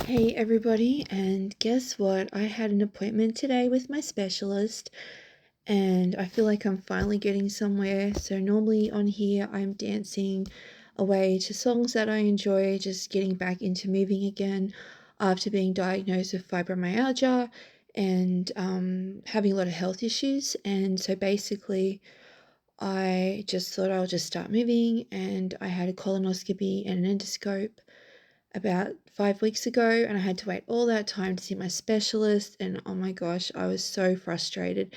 Hey everybody, and guess what? I had an appointment today with my specialist, and I feel like I'm finally getting somewhere. So, normally on here, I'm dancing away to songs that I enjoy, just getting back into moving again after being diagnosed with fibromyalgia and having a lot of health issues. And so, basically, I just thought I'll just start moving, and I had a colonoscopy and an endoscope about 5 weeks ago, and I had to wait all that time to see my specialist. And oh my gosh, I was so frustrated.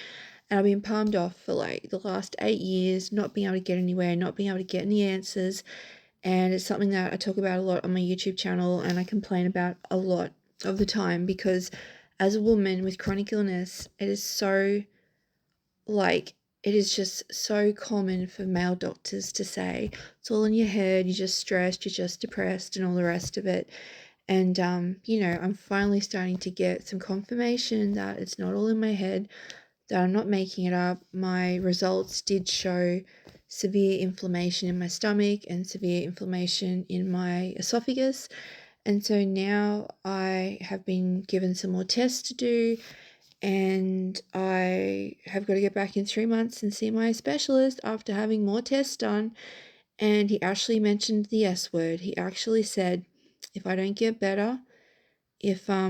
And I've been palmed off for like the last 8 years, not being able to get anywhere, not being able to get any answers. And it's something that I talk about a lot on my YouTube channel, and I complain about a lot of the time because as a woman with chronic illness, like it is just so common for male doctors to say it's all in your head, you're just stressed, you're just depressed, and all the rest of it. And I'm finally starting to get some confirmation that it's not all in my head, that I'm not making it up. My results did show severe inflammation in my stomach and severe inflammation in my esophagus. And so now I have been given some more tests to do, and I have got to get back in 3 months and see my specialist after having more tests done. And he actually mentioned the S word. He actually said, if I don't get better, if I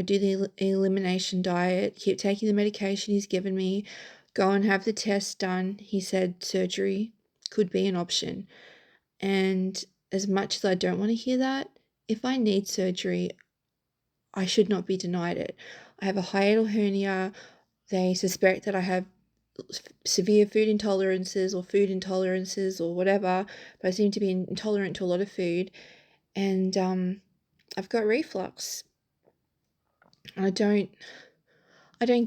do the elimination diet, keep taking the medication he's given me, go and have the test done, he said surgery could be an option. And as much as I don't want to hear that, if I need surgery, I should not be denied it. I have a hiatal hernia. They suspect that I have severe food intolerances or whatever, but I seem to be intolerant to a lot of food. And I've got reflux. I don't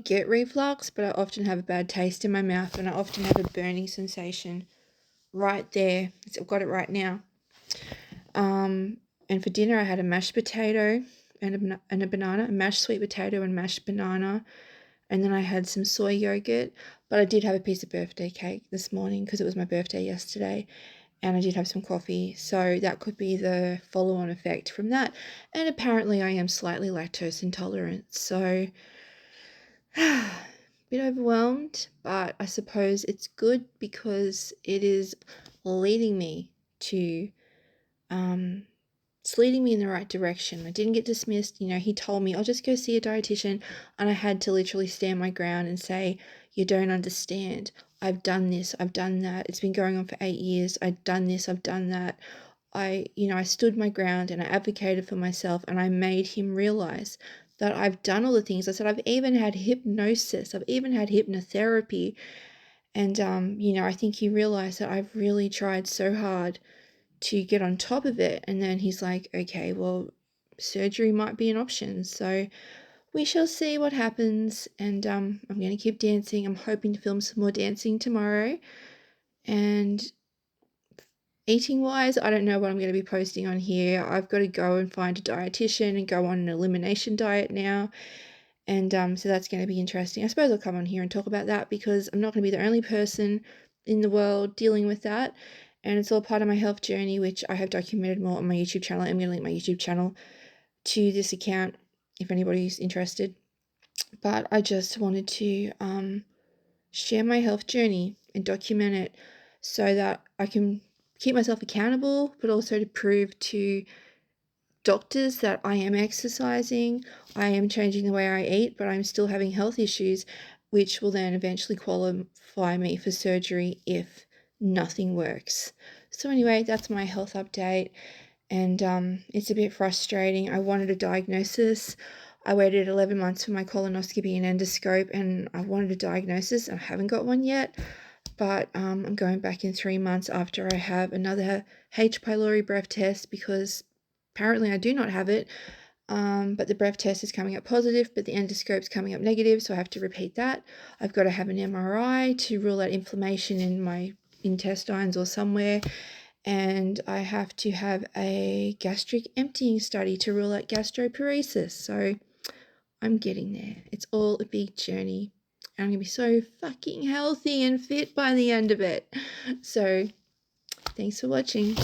get reflux, but I often have a bad taste in my mouth, and I often have a burning sensation right there. I've got it right now. And for dinner, I had a mashed potato and a banana, a mashed sweet potato and mashed banana. And then I had some soy yogurt, but I did have a piece of birthday cake this morning because it was my birthday yesterday. And I did have some coffee, so that could be the follow-on effect from that. And apparently I am slightly lactose intolerant, so bit overwhelmed, but I suppose it's good because it is leading me to it's leading me in the right direction. I didn't get dismissed. He told me, I'll just go see a dietitian, and I had to literally stand my ground and say, you don't understand. I've done this, I've done that. It's been going on for 8 years. I've done this, I've done that. I stood my ground and I advocated for myself, and I made him realize that I've done all the things. I said, I've even had hypnosis, I've even had hypnotherapy. And, I think he realized that I've really tried so hard to get on top of it. And then he's like, okay, well, surgery might be an option. So we shall see what happens. And I'm going to keep dancing. I'm hoping to film some more dancing tomorrow. And eating wise, I don't know what I'm going to be posting on here. I've got to go and find a dietitian and go on an elimination diet now. And so that's going to be interesting. I suppose I'll come on here and talk about that because I'm not going to be the only person in the world dealing with that. And it's all part of my health journey, which I have documented more on my YouTube channel. I'm going to link my YouTube channel to this account if anybody's interested. But I just wanted to share my health journey and document it so that I can keep myself accountable, but also to prove to doctors that I am exercising, I am changing the way I eat, but I'm still having health issues, which will then eventually qualify me for surgery if nothing works. So anyway, that's my health update, and it's a bit frustrating. I wanted a diagnosis. I waited 11 months for my colonoscopy and endoscope, and I wanted a diagnosis, and I haven't got one yet. But I'm going back in 3 months after I have another H. pylori breath test because apparently I do not have it, but the breath test is coming up positive, but the endoscope's coming up negative, so I have to repeat that. I've got to have an MRI to rule out inflammation in my intestines or somewhere, and I have to have a gastric emptying study to rule out gastroparesis. So I'm getting there. It's all a big journey. And I'm going to be so fucking healthy and fit by the end of it. So thanks for watching.